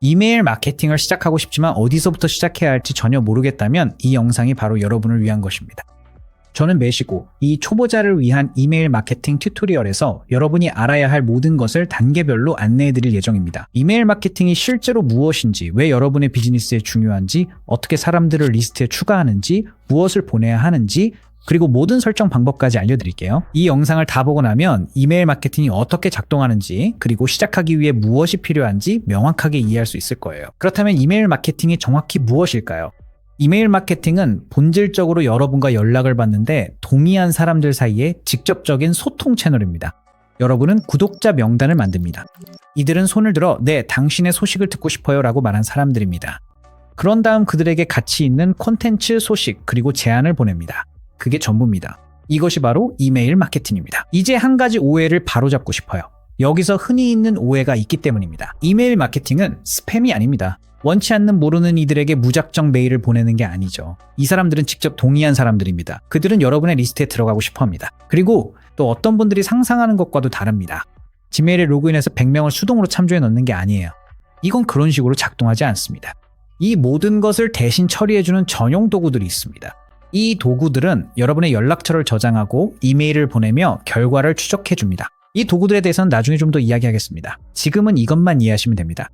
이메일 마케팅을 시작하고 싶지만 어디서부터 시작해야 할지 전혀 모르겠다면 이 영상이 바로 여러분을 위한 것입니다. 저는 매시고 이 초보자를 위한 이메일 마케팅 튜토리얼에서 여러분이 알아야 할 모든 것을 단계별로 안내해 드릴 예정입니다. 이메일 마케팅이 실제로 무엇인지, 왜 여러분의 비즈니스에 중요한지, 어떻게 사람들을 리스트에 추가하는지, 무엇을 보내야 하는지, 그리고 모든 설정 방법까지 알려드릴게요. 이 영상을 다 보고 나면 이메일 마케팅이 어떻게 작동하는지, 그리고 시작하기 위해 무엇이 필요한지 명확하게 이해할 수 있을 거예요. 그렇다면 이메일 마케팅이 정확히 무엇일까요? 이메일 마케팅은 본질적으로 여러분과 연락을 받는데 동의한 사람들 사이에 직접적인 소통 채널입니다. 여러분은 구독자 명단을 만듭니다. 이들은 손을 들어 네, 당신의 소식을 듣고 싶어요 라고 말한 사람들입니다. 그런 다음 그들에게 가치 있는 콘텐츠 소식 그리고 제안을 보냅니다. 그게 전부입니다. 이것이 바로 이메일 마케팅입니다. 이제 한 가지 오해를 바로잡고 싶어요. 여기서 흔히 있는 오해가 있기 때문입니다. 이메일 마케팅은 스팸이 아닙니다. 원치 않는 모르는 이들에게 무작정 메일을 보내는 게 아니죠. 이 사람들은 직접 동의한 사람들입니다. 그들은 여러분의 리스트에 들어가고 싶어 합니다. 그리고 또 어떤 분들이 상상하는 것과도 다릅니다. 지메일에 로그인해서 100명을 수동으로 참조해 넣는 게 아니에요. 이건 그런 식으로 작동하지 않습니다. 이 모든 것을 대신 처리해주는 전용 도구들이 있습니다. 이 도구들은 여러분의 연락처를 저장하고 이메일을 보내며 결과를 추적해줍니다. 이 도구들에 대해서는 나중에 좀 더 이야기하겠습니다. 지금은 이것만 이해하시면 됩니다.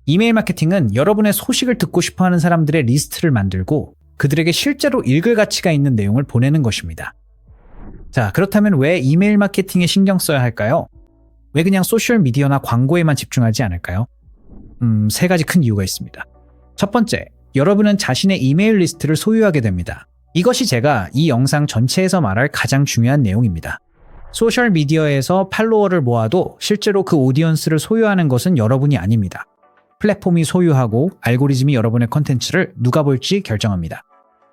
이메일 마케팅은 여러분의 소식을 듣고 싶어하는 사람들의 리스트를 만들고 그들에게 실제로 읽을 가치가 있는 내용을 보내는 것입니다. 자, 그렇다면 왜 이메일 마케팅에 신경 써야 할까요? 왜 그냥 소셜미디어나 광고에만 집중하지 않을까요? 세 가지 큰 이유가 있습니다. 첫 번째, 여러분은 자신의 이메일 리스트를 소유하게 됩니다. 이것이 제가 이 영상 전체에서 말할 가장 중요한 내용입니다. 소셜미디어에서 팔로워를 모아도 실제로 그 오디언스를 소유하는 것은 여러분이 아닙니다. 플랫폼이 소유하고 알고리즘이 여러분의 컨텐츠를 누가 볼지 결정합니다.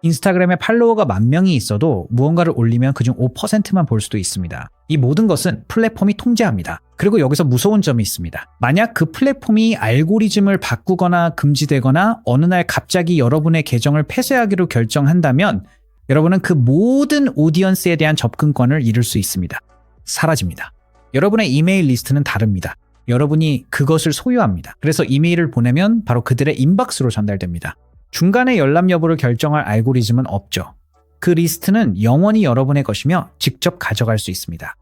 인스타그램에 팔로워가 10,000명이 있어도 무언가를 올리면 그중 5%만 볼 수도 있습니다. 이 모든 것은 플랫폼이 통제합니다. 그리고 여기서 무서운 점이 있습니다. 만약 그 플랫폼이 알고리즘을 바꾸거나 금지되거나 어느 날 갑자기 여러분의 계정을 폐쇄하기로 결정한다면 여러분은 그 모든 오디언스에 대한 접근권을 잃을 수 있습니다. 사라집니다. 여러분의 이메일 리스트는 다릅니다. 여러분이 그것을 소유합니다. 그래서 이메일을 보내면 바로 그들의 인박스로 전달됩니다. 중간에 열람 여부를 결정할 알고리즘은 없죠. 그 리스트는 영원히 여러분의 것이며 직접 가져갈 수 있습니다.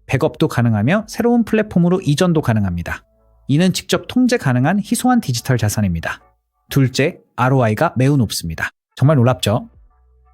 백업도 가능하며 새로운 플랫폼으로 이전도 가능합니다. 이는 직접 통제 가능한 희소한 디지털 자산입니다. 둘째, ROI가 매우 높습니다. 정말 놀랍죠?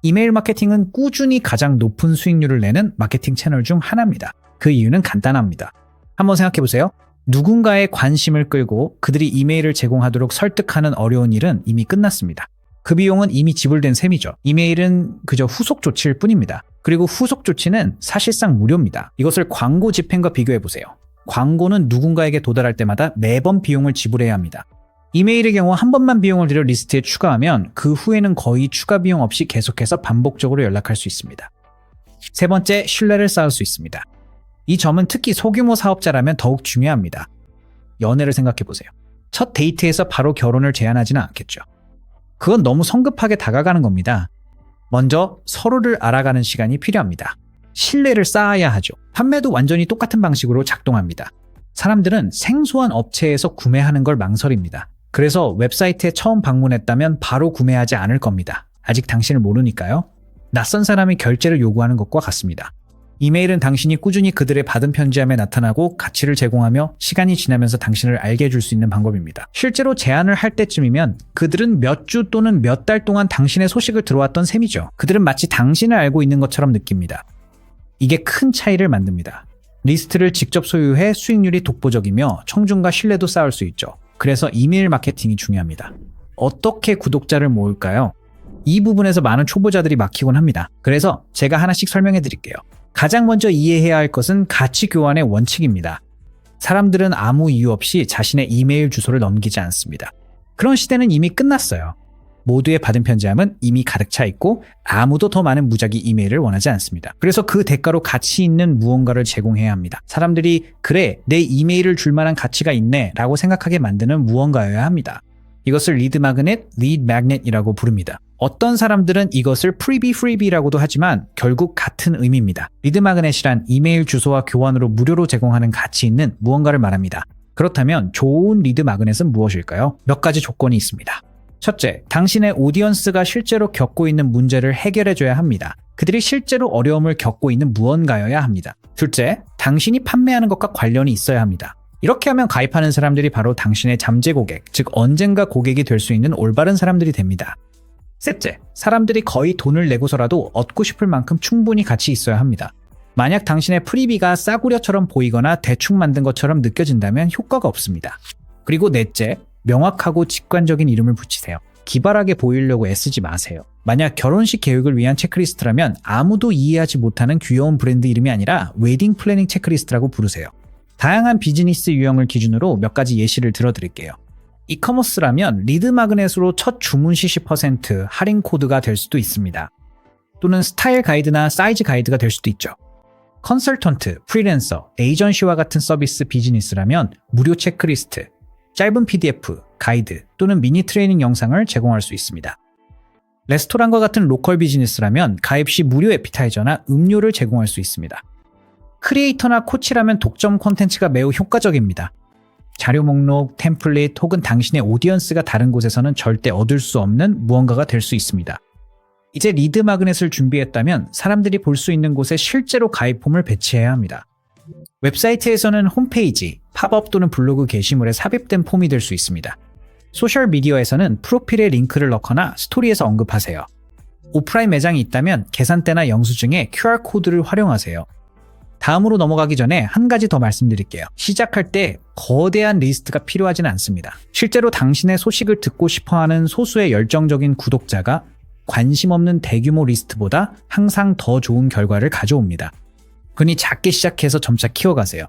이메일 마케팅은 꾸준히 가장 높은 수익률을 내는 마케팅 채널 중 하나입니다. 그 이유는 간단합니다. 한번 생각해보세요. 누군가의 관심을 끌고 그들이 이메일을 제공하도록 설득하는 어려운 일은 이미 끝났습니다. 그 비용은 이미 지불된 셈이죠. 이메일은 그저 후속 조치일 뿐입니다. 그리고 후속 조치는 사실상 무료입니다. 이것을 광고 집행과 비교해보세요. 광고는 누군가에게 도달할 때마다 매번 비용을 지불해야 합니다. 이메일의 경우 한 번만 비용을 들여 리스트에 추가하면 그 후에는 거의 추가 비용 없이 계속해서 반복적으로 연락할 수 있습니다. 세 번째, 신뢰를 쌓을 수 있습니다. 이 점은 특히 소규모 사업자라면 더욱 중요합니다. 연애를 생각해보세요. 첫 데이트에서 바로 결혼을 제안하지는 않겠죠. 그건 너무 성급하게 다가가는 겁니다. 먼저 서로를 알아가는 시간이 필요합니다. 신뢰를 쌓아야 하죠. 판매도 완전히 똑같은 방식으로 작동합니다. 사람들은 생소한 업체에서 구매하는 걸 망설입니다. 그래서 웹사이트에 처음 방문했다면 바로 구매하지 않을 겁니다. 아직 당신을 모르니까요. 낯선 사람이 결제를 요구하는 것과 같습니다. 이메일은 당신이 꾸준히 그들의 받은 편지함에 나타나고 가치를 제공하며 시간이 지나면서 당신을 알게 해줄 수 있는 방법입니다. 실제로 제안을 할 때쯤이면 그들은 몇 주 또는 몇 달 동안 당신의 소식을 들어왔던 셈이죠. 그들은 마치 당신을 알고 있는 것처럼 느낍니다. 이게 큰 차이를 만듭니다. 리스트를 직접 소유해 수익률이 독보적이며 청중과 신뢰도 쌓을 수 있죠. 그래서 이메일 마케팅이 중요합니다. 어떻게 구독자를 모을까요? 이 부분에서 많은 초보자들이 막히곤 합니다. 그래서 제가 하나씩 설명해 드릴게요. 가장 먼저 이해해야 할 것은 가치 교환의 원칙입니다. 사람들은 아무 이유 없이 자신의 이메일 주소를 넘기지 않습니다. 그런 시대는 이미 끝났어요. 모두의 받은 편지함은 이미 가득 차 있고 아무도 더 많은 무작위 이메일을 원하지 않습니다. 그래서 그 대가로 가치 있는 무언가를 제공해야 합니다. 사람들이 그래, 내 이메일을 줄 만한 가치가 있네 라고 생각하게 만드는 무언가여야 합니다. 이것을 리드 마그넷, 리드 매그넷이라고 부릅니다. 어떤 사람들은 이것을 프리비라고도 하지만 결국 같은 의미입니다. 리드 마그넷이란 이메일 주소와 교환으로 무료로 제공하는 가치 있는 무언가를 말합니다. 그렇다면 좋은 리드 마그넷은 무엇일까요? 몇 가지 조건이 있습니다. 첫째, 당신의 오디언스가 실제로 겪고 있는 문제를 해결해줘야 합니다. 그들이 실제로 어려움을 겪고 있는 무언가여야 합니다. 둘째, 당신이 판매하는 것과 관련이 있어야 합니다. 이렇게 하면 가입하는 사람들이 바로 당신의 잠재 고객, 즉 언젠가 고객이 될 수 있는 올바른 사람들이 됩니다. 셋째, 사람들이 거의 돈을 내고서라도 얻고 싶을 만큼 충분히 가치 있어야 합니다. 만약 당신의 프리비가 싸구려처럼 보이거나 대충 만든 것처럼 느껴진다면 효과가 없습니다. 그리고 넷째, 명확하고 직관적인 이름을 붙이세요. 기발하게 보이려고 애쓰지 마세요. 만약 결혼식 계획을 위한 체크리스트라면 아무도 이해하지 못하는 귀여운 브랜드 이름이 아니라 웨딩 플래닝 체크리스트라고 부르세요. 다양한 비즈니스 유형을 기준으로 몇 가지 예시를 들어드릴게요. 이커머스라면 리드 마그넷으로 첫 주문 시 10% 할인 코드가 될 수도 있습니다. 또는 스타일 가이드나 사이즈 가이드가 될 수도 있죠. 컨설턴트, 프리랜서, 에이전시와 같은 서비스 비즈니스라면 무료 체크리스트, 짧은 PDF, 가이드 또는 미니 트레이닝 영상을 제공할 수 있습니다. 레스토랑과 같은 로컬 비즈니스라면 가입 시 무료 에피타이저나 음료를 제공할 수 있습니다. 크리에이터나 코치라면 독점 콘텐츠가 매우 효과적입니다. 자료 목록, 템플릿 혹은 당신의 오디언스가 다른 곳에서는 절대 얻을 수 없는 무언가가 될 수 있습니다. 이제 리드 마그넷을 준비했다면 사람들이 볼 수 있는 곳에 실제로 가입 폼을 배치해야 합니다. 웹사이트에서는 홈페이지, 팝업 또는 블로그 게시물에 삽입된 폼이 될 수 있습니다. 소셜미디어에서는 프로필에 링크를 넣거나 스토리에서 언급하세요. 오프라인 매장이 있다면 계산대나 영수증에 QR코드를 활용하세요. 다음으로 넘어가기 전에 한 가지 더 말씀드릴게요. 시작할 때 거대한 리스트가 필요하지는 않습니다. 실제로 당신의 소식을 듣고 싶어하는 소수의 열정적인 구독자가 관심 없는 대규모 리스트보다 항상 더 좋은 결과를 가져옵니다. 그러니 작게 시작해서 점차 키워가세요.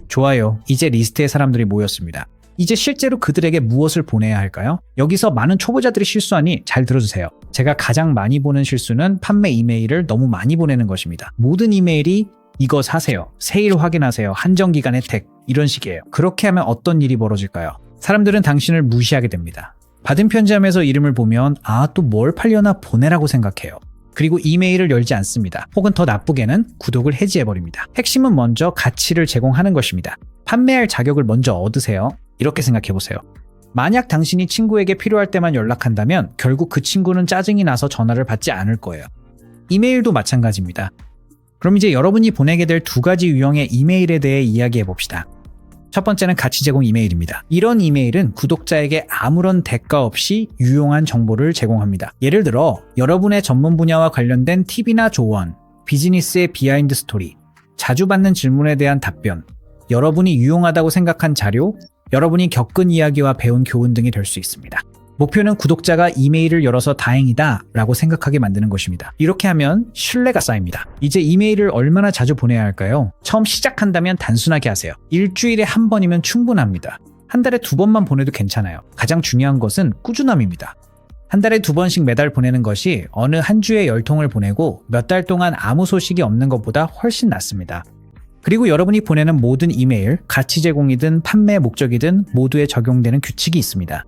좋아요. 이제 리스트에 사람들이 모였습니다. 이제 실제로 그들에게 무엇을 보내야 할까요? 여기서 많은 초보자들이 실수하니 잘 들어주세요. 제가 가장 많이 보는 실수는 판매 이메일을 너무 많이 보내는 것입니다. 모든 이메일이 이거 사세요, 세일 확인하세요, 한정기간 혜택 이런 식이에요. 그렇게 하면 어떤 일이 벌어질까요? 사람들은 당신을 무시하게 됩니다. 받은 편지함에서 이름을 보면 또 뭘 팔려나 보내라고 생각해요. 그리고 이메일을 열지 않습니다. 혹은 더 나쁘게는 구독을 해지해버립니다. 핵심은 먼저 가치를 제공하는 것입니다. 판매할 자격을 먼저 얻으세요. 이렇게 생각해보세요. 만약 당신이 친구에게 필요할 때만 연락한다면 결국 그 친구는 짜증이 나서 전화를 받지 않을 거예요. 이메일도 마찬가지입니다. 그럼 이제 여러분이 보내게 될 두 가지 유형의 이메일에 대해 이야기해 봅시다. 첫 번째는 가치 제공 이메일입니다. 이런 이메일은 구독자에게 아무런 대가 없이 유용한 정보를 제공합니다. 예를 들어 여러분의 전문 분야와 관련된 팁이나 조언, 비즈니스의 비하인드 스토리, 자주 받는 질문에 대한 답변, 여러분이 유용하다고 생각한 자료, 여러분이 겪은 이야기와 배운 교훈 등이 될 수 있습니다. 목표는 구독자가 이메일을 열어서 다행이다 라고 생각하게 만드는 것입니다. 이렇게 하면 신뢰가 쌓입니다. 이제 이메일을 얼마나 자주 보내야 할까요? 처음 시작한다면 단순하게 하세요. 일주일에 한 번이면 충분합니다. 한 달에 2번만 보내도 괜찮아요. 가장 중요한 것은 꾸준함입니다. 한 달에 2번씩 매달 보내는 것이 어느 한 주에 10통을 보내고 몇 달 동안 아무 소식이 없는 것보다 훨씬 낫습니다. 그리고 여러분이 보내는 모든 이메일, 가치 제공이든 판매 목적이든 모두에 적용되는 규칙이 있습니다.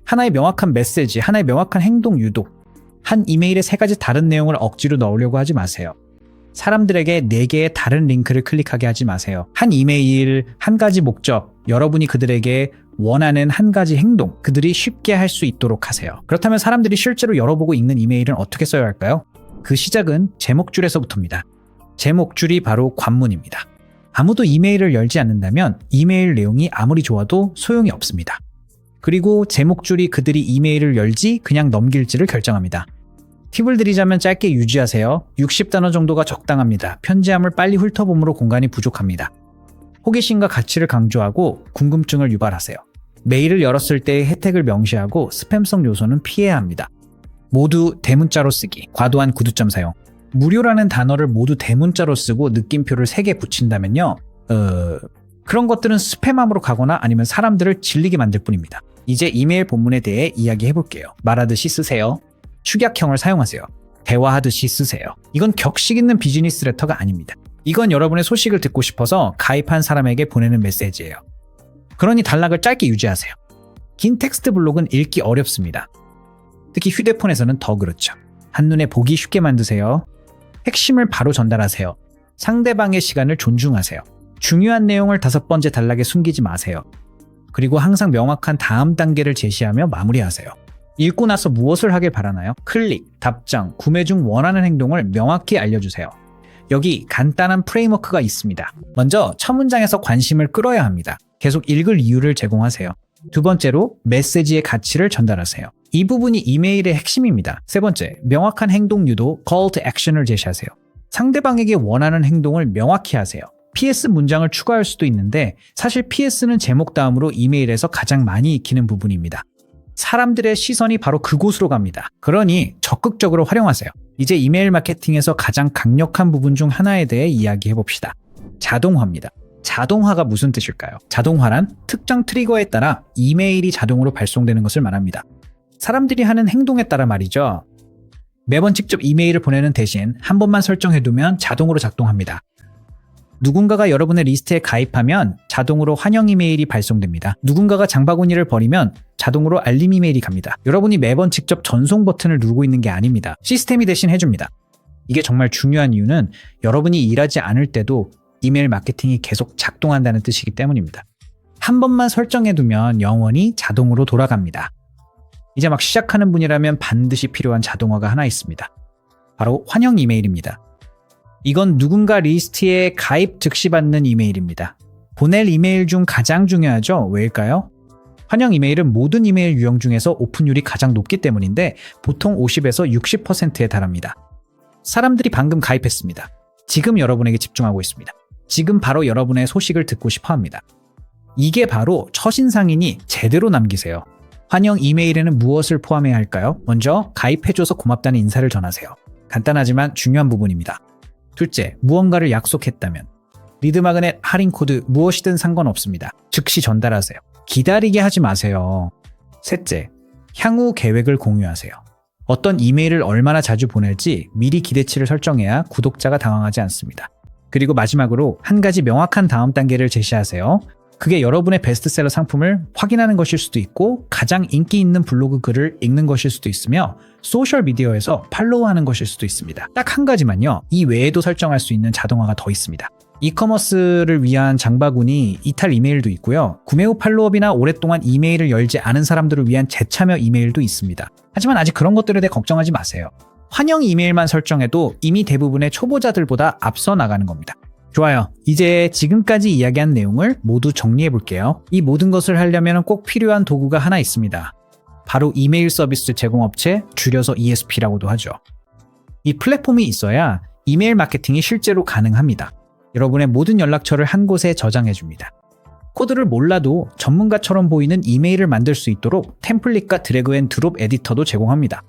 하나의 명확한 메시지, 하나의 명확한 행동 유도, 한 이메일에 3가지 다른 내용을 억지로 넣으려고 하지 마세요. 사람들에게 4개의 다른 링크를 클릭하게 하지 마세요. 한 이메일, 한 가지 목적, 여러분이 그들에게 원하는 한 가지 행동, 그들이 쉽게 할 수 있도록 하세요. 그렇다면 사람들이 실제로 열어보고 읽는 이메일은 어떻게 써야 할까요? 그 시작은 제목줄에서부터입니다. 제목줄이 바로 관문입니다. 아무도 이메일을 열지 않는다면 이메일 내용이 아무리 좋아도 소용이 없습니다. 그리고 제목줄이 그들이 이메일을 열지 그냥 넘길지를 결정합니다. 팁을 드리자면 짧게 유지하세요. 60단어 정도가 적당합니다. 편지함을 빨리 훑어봄으로 공간이 부족합니다. 호기심과 가치를 강조하고 궁금증을 유발하세요. 메일을 열었을 때의 혜택을 명시하고 스팸성 요소는 피해야 합니다. 모두 대문자로 쓰기, 과도한 구두점 사용. 무료라는 단어를 모두 대문자로 쓰고 느낌표를 3개 붙인다면요. 그런 것들은 스팸함으로 가거나 아니면 사람들을 질리게 만들 뿐입니다. 이제 이메일 본문에 대해 이야기해 볼게요. 말하듯이 쓰세요. 축약형을 사용하세요. 대화하듯이 쓰세요. 이건 격식 있는 비즈니스 레터가 아닙니다. 이건 여러분의 소식을 듣고 싶어서 가입한 사람에게 보내는 메시지예요. 그러니 단락을 짧게 유지하세요. 긴 텍스트 블록은 읽기 어렵습니다. 특히 휴대폰에서는 더 그렇죠. 한눈에 보기 쉽게 만드세요. 핵심을 바로 전달하세요. 상대방의 시간을 존중하세요. 중요한 내용을 5번째 단락에 숨기지 마세요. 그리고 항상 명확한 다음 단계를 제시하며 마무리하세요. 읽고 나서 무엇을 하길 바라나요? 클릭, 답장, 구매 중 원하는 행동을 명확히 알려주세요. 여기 간단한 프레임워크가 있습니다. 먼저 첫 문장에서 관심을 끌어야 합니다. 계속 읽을 이유를 제공하세요. 두 번째로 메시지의 가치를 전달하세요. 이 부분이 이메일의 핵심입니다. 세 번째, 명확한 행동 유도, call to action을 제시하세요. 상대방에게 원하는 행동을 명확히 하세요. PS 문장을 추가할 수도 있는데 사실 PS는 제목 다음으로 이메일에서 가장 많이 익히는 부분입니다. 사람들의 시선이 바로 그곳으로 갑니다. 그러니 적극적으로 활용하세요. 이제 이메일 마케팅에서 가장 강력한 부분 중 하나에 대해 이야기해 봅시다. 자동화입니다. 자동화가 무슨 뜻일까요? 자동화란 특정 트리거에 따라 이메일이 자동으로 발송되는 것을 말합니다. 사람들이 하는 행동에 따라 말이죠. 매번 직접 이메일을 보내는 대신 한 번만 설정해두면 자동으로 작동합니다. 누군가가 여러분의 리스트에 가입하면 자동으로 환영 이메일이 발송됩니다. 누군가가 장바구니를 버리면 자동으로 알림 이메일이 갑니다. 여러분이 매번 직접 전송 버튼을 누르고 있는 게 아닙니다. 시스템이 대신 해줍니다. 이게 정말 중요한 이유는 여러분이 일하지 않을 때도 이메일 마케팅이 계속 작동한다는 뜻이기 때문입니다. 한 번만 설정해두면 영원히 자동으로 돌아갑니다. 이제 막 시작하는 분이라면 반드시 필요한 자동화가 하나 있습니다. 바로 환영 이메일입니다. 이건 누군가 리스트에 가입 즉시 받는 이메일입니다. 보낼 이메일 중 가장 중요하죠? 왜일까요? 환영 이메일은 모든 이메일 유형 중에서 오픈율이 가장 높기 때문인데 보통 50에서 60%에 달합니다. 사람들이 방금 가입했습니다. 지금 여러분에게 집중하고 있습니다. 지금 바로 여러분의 소식을 듣고 싶어 합니다. 이게 바로 첫인상이니 제대로 남기세요. 환영 이메일에는 무엇을 포함해야 할까요? 먼저 가입해줘서 고맙다는 인사를 전하세요. 간단하지만 중요한 부분입니다. 둘째, 무언가를 약속했다면 리드마그넷 할인 코드 무엇이든 상관없습니다. 즉시 전달하세요. 기다리게 하지 마세요. 셋째, 향후 계획을 공유하세요. 어떤 이메일을 얼마나 자주 보낼지 미리 기대치를 설정해야 구독자가 당황하지 않습니다. 그리고 마지막으로 한 가지 명확한 다음 단계를 제시하세요. 그게 여러분의 베스트셀러 상품을 확인하는 것일 수도 있고 가장 인기 있는 블로그 글을 읽는 것일 수도 있으며 소셜미디어에서 팔로우하는 것일 수도 있습니다. 딱 한 가지만요. 이 외에도 설정할 수 있는 자동화가 더 있습니다. 이커머스를 위한 장바구니 이탈 이메일도 있고요. 구매 후 팔로업이나 오랫동안 이메일을 열지 않은 사람들을 위한 재참여 이메일도 있습니다. 하지만 아직 그런 것들에 대해 걱정하지 마세요. 환영 이메일만 설정해도 이미 대부분의 초보자들보다 앞서 나가는 겁니다. 좋아요. 이제 지금까지 이야기한 내용을 모두 정리해 볼게요. 이 모든 것을 하려면 꼭 필요한 도구가 하나 있습니다. 바로 이메일 서비스 제공업체, 줄여서 ESP라고도 하죠. 이 플랫폼이 있어야 이메일 마케팅이 실제로 가능합니다. 여러분의 모든 연락처를 한 곳에 저장해 줍니다. 코드를 몰라도 전문가처럼 보이는 이메일을 만들 수 있도록 템플릿과 드래그 앤 드롭 에디터도 제공합니다.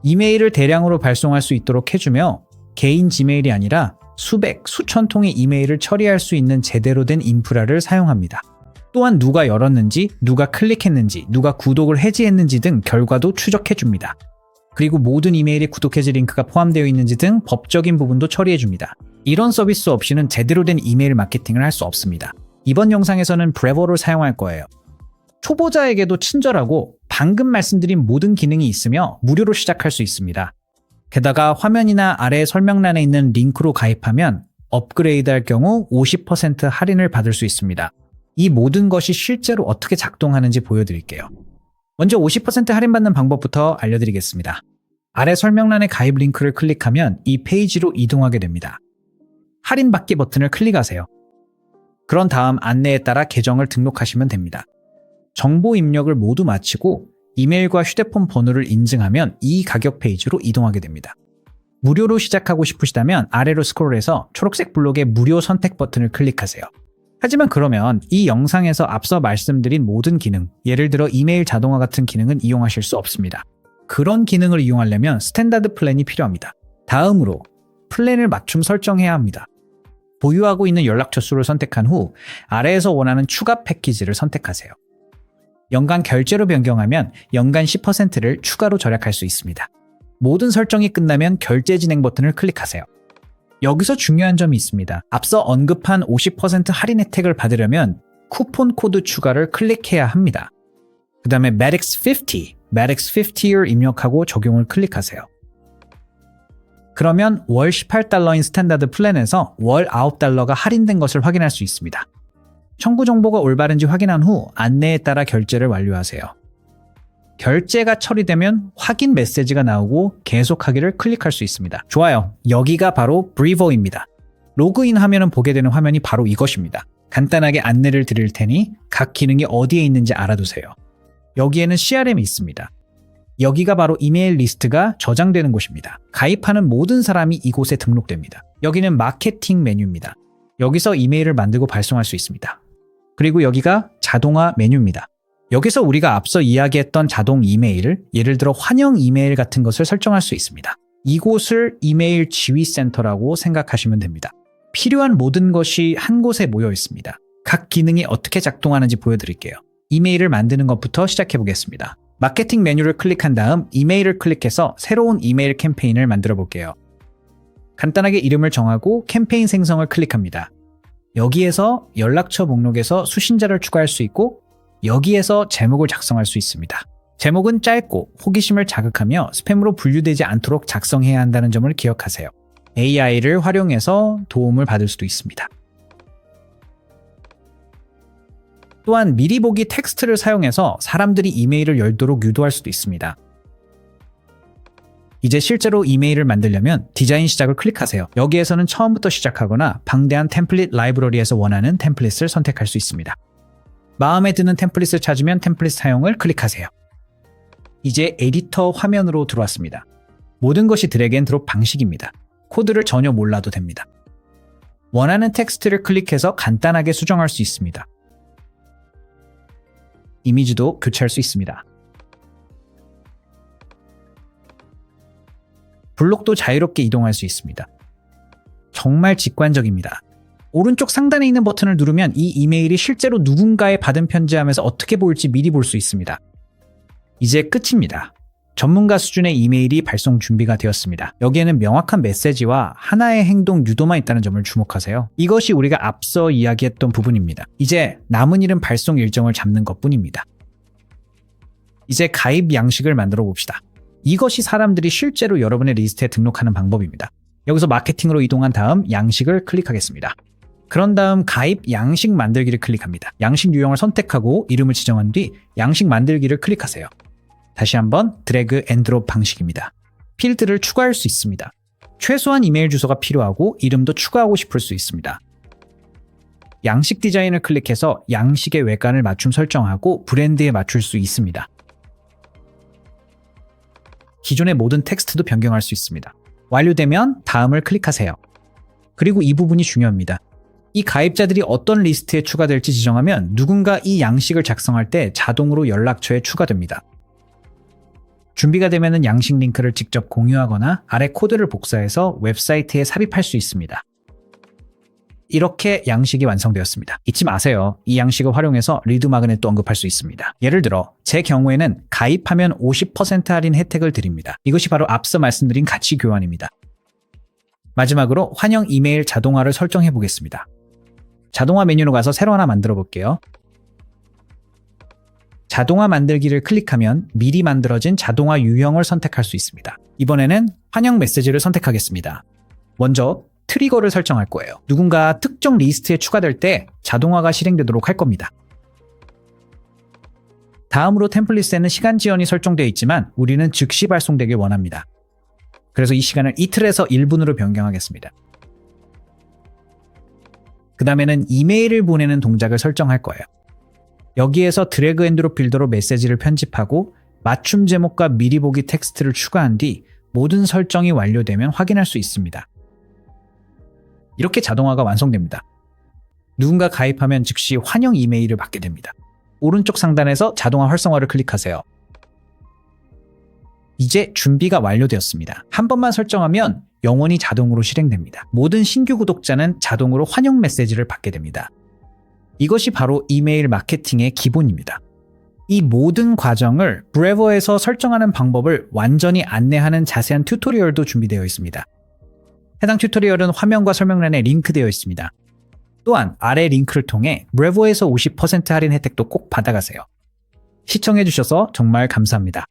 이메일을 대량으로 발송할 수 있도록 해주며 개인 지메일이 아니라 수백, 수천 통의 이메일을 처리할 수 있는 제대로 된 인프라를 사용합니다. 또한 누가 열었는지, 누가 클릭했는지, 누가 구독을 해지했는지 등 결과도 추적해줍니다. 그리고 모든 이메일에 구독 해지 링크가 포함되어 있는지 등 법적인 부분도 처리해줍니다. 이런 서비스 없이는 제대로 된 이메일 마케팅을 할 수 없습니다. 이번 영상에서는 브레버를 사용할 거예요. 초보자에게도 친절하고 방금 말씀드린 모든 기능이 있으며 무료로 시작할 수 있습니다. 게다가 화면이나 아래 설명란에 있는 링크로 가입하면 업그레이드할 경우 50% 할인을 받을 수 있습니다. 이 모든 것이 실제로 어떻게 작동하는지 보여드릴게요. 먼저 50% 할인받는 방법부터 알려드리겠습니다. 아래 설명란의 가입 링크를 클릭하면 이 페이지로 이동하게 됩니다. 할인받기 버튼을 클릭하세요. 그런 다음 안내에 따라 계정을 등록하시면 됩니다. 정보 입력을 모두 마치고 이메일과 휴대폰 번호를 인증하면 이 가격 페이지로 이동하게 됩니다. 무료로 시작하고 싶으시다면 아래로 스크롤해서 초록색 블록의 무료 선택 버튼을 클릭하세요. 하지만 그러면 이 영상에서 앞서 말씀드린 모든 기능, 예를 들어 이메일 자동화 같은 기능은 이용하실 수 없습니다. 그런 기능을 이용하려면 스탠다드 플랜이 필요합니다. 다음으로 플랜을 맞춤 설정해야 합니다. 보유하고 있는 연락처 수를 선택한 후 아래에서 원하는 추가 패키지를 선택하세요. 연간 결제로 변경하면 연간 10%를 추가로 절약할 수 있습니다. 모든 설정이 끝나면 결제 진행 버튼을 클릭하세요. 여기서 중요한 점이 있습니다. 앞서 언급한 50% 할인 혜택을 받으려면 쿠폰 코드 추가를 클릭해야 합니다. 그 다음에 MADX50을 입력하고 적용을 클릭하세요. 그러면 월 18달러인 스탠다드 플랜에서 월 9달러가 할인된 것을 확인할 수 있습니다. 청구 정보가 올바른지 확인한 후 안내에 따라 결제를 완료하세요. 결제가 처리되면 확인 메시지가 나오고 계속하기를 클릭할 수 있습니다. 좋아요. 여기가 바로 브리버입니다. 로그인하면 보게 되는 화면이 바로 이것입니다. 간단하게 안내를 드릴 테니 각 기능이 어디에 있는지 알아두세요. 여기에는 CRM이 있습니다. 여기가 바로 이메일 리스트가 저장되는 곳입니다. 가입하는 모든 사람이 이곳에 등록됩니다. 여기는 마케팅 메뉴입니다. 여기서 이메일을 만들고 발송할 수 있습니다. 그리고 여기가 자동화 메뉴입니다. 여기서 우리가 앞서 이야기했던 자동 이메일, 예를 들어 환영 이메일 같은 것을 설정할 수 있습니다. 이곳을 이메일 지휘센터라고 생각하시면 됩니다. 필요한 모든 것이 한 곳에 모여 있습니다. 각 기능이 어떻게 작동하는지 보여드릴게요. 이메일을 만드는 것부터 시작해 보겠습니다. 마케팅 메뉴를 클릭한 다음 이메일을 클릭해서 새로운 이메일 캠페인을 만들어 볼게요. 간단하게 이름을 정하고 캠페인 생성을 클릭합니다. 여기에서 연락처 목록에서 수신자를 추가할 수 있고 여기에서 제목을 작성할 수 있습니다. 제목은 짧고 호기심을 자극하며 스팸으로 분류되지 않도록 작성해야 한다는 점을 기억하세요. AI를 활용해서 도움을 받을 수도 있습니다. 또한 미리 보기 텍스트를 사용해서 사람들이 이메일을 열도록 유도할 수도 있습니다. 이제 실제로 이메일을 만들려면 디자인 시작을 클릭하세요. 여기에서는 처음부터 시작하거나 방대한 템플릿 라이브러리에서 원하는 템플릿을 선택할 수 있습니다. 마음에 드는 템플릿을 찾으면 템플릿 사용을 클릭하세요. 이제 에디터 화면으로 들어왔습니다. 모든 것이 드래그 앤 드롭 방식입니다. 코드를 전혀 몰라도 됩니다. 원하는 텍스트를 클릭해서 간단하게 수정할 수 있습니다. 이미지도 교체할 수 있습니다. 블록도 자유롭게 이동할 수 있습니다. 정말 직관적입니다. 오른쪽 상단에 있는 버튼을 누르면 이 이메일이 실제로 누군가에 받은 편지함에서 어떻게 보일지 미리 볼 수 있습니다. 이제 끝입니다. 전문가 수준의 이메일이 발송 준비가 되었습니다. 여기에는 명확한 메시지와 하나의 행동 유도만 있다는 점을 주목하세요. 이것이 우리가 앞서 이야기했던 부분입니다. 이제 남은 일은 발송 일정을 잡는 것뿐입니다. 이제 가입 양식을 만들어 봅시다. 이것이 사람들이 실제로 여러분의 리스트에 등록하는 방법입니다. 여기서 마케팅으로 이동한 다음 양식을 클릭하겠습니다. 그런 다음 가입 양식 만들기를 클릭합니다. 양식 유형을 선택하고 이름을 지정한 뒤 양식 만들기를 클릭하세요. 다시 한번 드래그 앤 드롭 방식입니다. 필드를 추가할 수 있습니다. 최소한 이메일 주소가 필요하고 이름도 추가하고 싶을 수 있습니다. 양식 디자인을 클릭해서 양식의 외관을 맞춤 설정하고 브랜드에 맞출 수 있습니다. 기존의 모든 텍스트도 변경할 수 있습니다. 완료되면 다음을 클릭하세요. 그리고 이 부분이 중요합니다. 이 가입자들이 어떤 리스트에 추가될지 지정하면 누군가 이 양식을 작성할 때 자동으로 연락처에 추가됩니다. 준비가 되면 양식 링크를 직접 공유하거나 아래 코드를 복사해서 웹사이트에 삽입할 수 있습니다. 이렇게 양식이 완성되었습니다. 잊지 마세요. 이 양식을 활용해서 리드 마그넷도 언급할 수 있습니다. 예를 들어 제 경우에는 가입하면 50% 할인 혜택을 드립니다. 이것이 바로 앞서 말씀드린 가치 교환입니다. 마지막으로 환영 이메일 자동화를 설정해 보겠습니다. 자동화 메뉴로 가서 새로 하나 만들어 볼게요. 자동화 만들기를 클릭하면 미리 만들어진 자동화 유형을 선택할 수 있습니다. 이번에는 환영 메시지를 선택하겠습니다. 먼저 트리거를 설정할 거예요. 누군가 특정 리스트에 추가될 때 자동화가 실행되도록 할 겁니다. 다음으로 템플릿에는 시간 지연이 설정되어 있지만 우리는 즉시 발송되길 원합니다. 그래서 이 시간을 이틀에서 1분으로 변경하겠습니다. 그 다음에는 이메일을 보내는 동작을 설정할 거예요. 여기에서 드래그 앤 드롭 빌더로 메시지를 편집하고 맞춤 제목과 미리 보기 텍스트를 추가한 뒤 모든 설정이 완료되면 확인할 수 있습니다. 이렇게 자동화가 완성됩니다. 누군가 가입하면 즉시 환영 이메일을 받게 됩니다. 오른쪽 상단에서 자동화 활성화를 클릭하세요. 이제 준비가 완료되었습니다. 한 번만 설정하면 영원히 자동으로 실행됩니다. 모든 신규 구독자는 자동으로 환영 메시지를 받게 됩니다. 이것이 바로 이메일 마케팅의 기본입니다. 이 모든 과정을 브레버에서 설정하는 방법을 완전히 안내하는 자세한 튜토리얼도 준비되어 있습니다. 해당 튜토리얼은 화면과 설명란에 링크되어 있습니다. 또한 아래 링크를 통해 브레버에서 50% 할인 혜택도 꼭 받아가세요. 시청해주셔서 정말 감사합니다.